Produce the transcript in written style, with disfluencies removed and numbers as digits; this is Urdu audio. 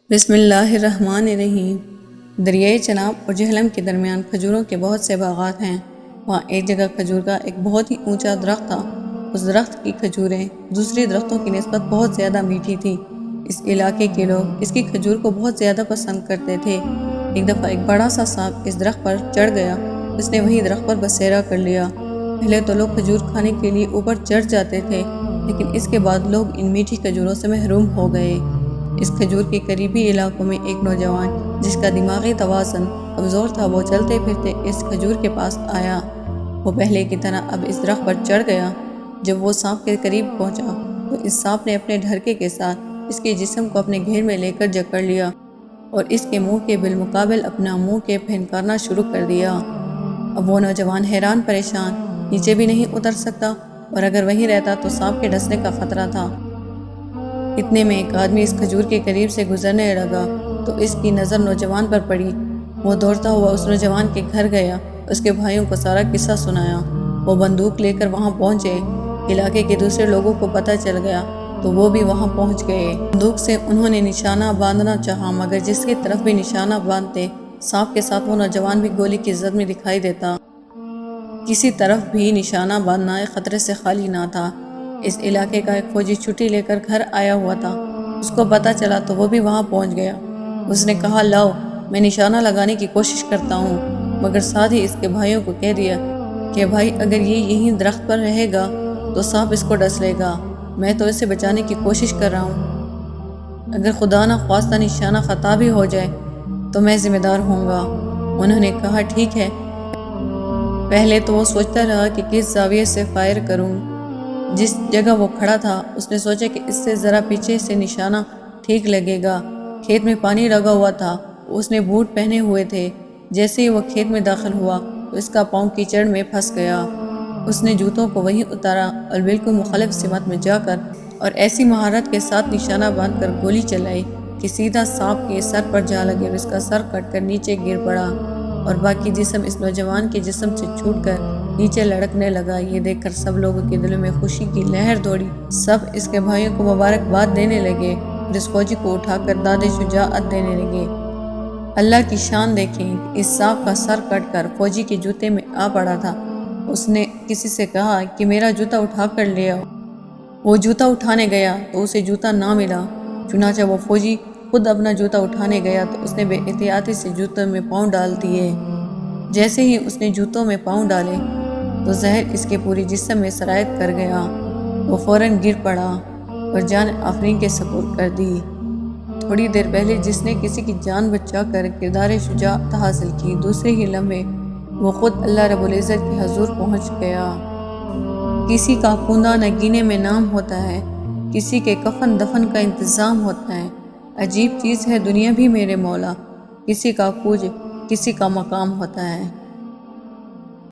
بسم اللہ الرحمن الرحیم۔ دریائے چناب اور جہلم کے درمیان کھجوروں کے بہت سے باغات ہیں۔ وہاں ایک جگہ کھجور کا ایک بہت ہی اونچا درخت تھا۔ اس درخت کی کھجوریں دوسری درختوں کی نسبت بہت زیادہ میٹھی تھی۔ اس علاقے کے لوگ اس کی کھجور کو بہت زیادہ پسند کرتے تھے۔ ایک دفعہ ایک بڑا سا سانپ اس درخت پر چڑھ گیا۔ اس نے وہی درخت پر بسیرا کر لیا۔ پہلے تو لوگ کھجور کھانے کے لیے اوپر چڑھ جاتے تھے، لیکن اس کے بعد لوگ ان میٹھی کھجوروں سے محروم ہو گئے۔ اس کھجور کے قریبی علاقوں میں ایک نوجوان جس کا دماغی توازن کمزور تھا، وہ چلتے پھرتے اس کھجور کے پاس آیا۔ وہ پہلے کی طرح اب اس درخت پر چڑھ گیا۔ جب وہ سانپ کے قریب پہنچا تو اس سانپ نے اپنے ڈھرکے کے ساتھ اس کے جسم کو اپنے گھیر میں لے کر جکڑ لیا اور اس کے منہ کے بالمقابل اپنا منہ کے پھنکارنا شروع کر دیا۔ اب وہ نوجوان حیران پریشان، نیچے بھی نہیں اتر سکتا، اور اگر وہیں رہتا تو سانپ کے ڈسنے کا خطرہ تھا۔ اتنے میں ایک آدمی اس کھجور کے قریب سے گزرنے لگا تو اس کی نظر نوجوان پر پڑی۔ وہ دوڑتا ہوا اس نوجوان کے گھر گیا، اس کے بھائیوں کو سارا قصہ سنایا۔ وہ بندوق لے کر وہاں پہنچے۔ علاقے کے دوسرے لوگوں کو پتہ چل گیا تو وہ بھی وہاں پہنچ گئے۔ بندوق سے انہوں نے نشانہ باندھنا چاہا، مگر جس کی طرف بھی نشانہ باندھتے سانپ کے ساتھ وہ نوجوان بھی گولی کی زد میں دکھائی دیتا۔ کسی طرف بھی نشانہ باندھنا خطرے سے خالی نہ تھا۔ اس علاقے کا ایک فوجی چھٹی لے کر گھر آیا ہوا تھا۔ اس کو پتہ چلا تو وہ بھی وہاں پہنچ گیا۔ اس نے کہا، لاؤ میں نشانہ لگانے کی کوشش کرتا ہوں، مگر ساتھ ہی اس کے بھائیوں کو کہہ دیا کہ بھائی اگر یہ یہیں درخت پر رہے گا تو سانپ اس کو ڈس لے گا۔ میں تو اسے بچانے کی کوشش کر رہا ہوں، اگر خدا نہ خواستہ نشانہ خطا بھی ہو جائے تو میں ذمہ دار ہوں گا۔ انہوں نے کہا ٹھیک ہے۔ پہلے تو وہ سوچتا رہا کہ کس زاویے سے فائر کروں۔ جس جگہ وہ کھڑا تھا اس نے سوچا کہ اس سے ذرا پیچھے سے نشانہ ٹھیک لگے گا۔ کھیت میں پانی لگا ہوا تھا، اس نے بوٹ پہنے ہوئے تھے۔ جیسے ہی وہ کھیت میں داخل ہوا تو اس کا پاؤں کیچڑ میں پھنس گیا۔ اس نے جوتوں کو وہیں اتارا اور بالکل مخالف سمت میں جا کر اور ایسی مہارت کے ساتھ نشانہ باندھ کر گولی چلائی کہ سیدھا سانپ کے سر پر جا لگے اور اس کا سر کٹ کر نیچے گر پڑا اور باقی جسم اس نوجوان کے جسم سے چھوٹ کر نیچے لڑکنے لگا۔ یہ دیکھ کر سب لوگوں کے دلوں میں خوشی کی لہر دوڑی۔ سب اس کے بھائیوں کو مبارکباد دینے لگے اور اس فوجی کو اٹھا کر داد شجاعت دینے لگے۔ اللہ کی شان دیکھیں، اس سانپ کا سر کٹ کر فوجی کے جوتے میں آ پڑا تھا۔ اس نے کسی سے کہا کہ میرا جوتا اٹھا کر لے آؤ۔ وہ جوتا اٹھانے گیا تو اسے جوتا نہ ملا۔ چنانچہ وہ فوجی خود اپنا جوتا اٹھانے گیا تو اس نے بے احتیاطی سے جوتوں میں پاؤں ڈال دیے۔ جیسے ہی اس نے جوتوں میں پاؤں ڈالے تو زہر اس کے پورے جسم میں سرایت کر گیا۔ وہ فوراً گر پڑا اور جان آفرین کے سپرد کر دی۔ تھوڑی دیر پہلے جس نے کسی کی جان بچا کر کردار شجاعت حاصل کی، دوسرے ہی لمحے وہ خود اللہ رب العزت کے حضور پہنچ گیا۔ کسی کا کندہ نگینے میں نام ہوتا ہے، کسی کے کفن دفن کا انتظام ہوتا ہے۔ عجیب چیز ہے دنیا بھی میرے مولا، کسی کا کچھ کسی کا مقام ہوتا ہے۔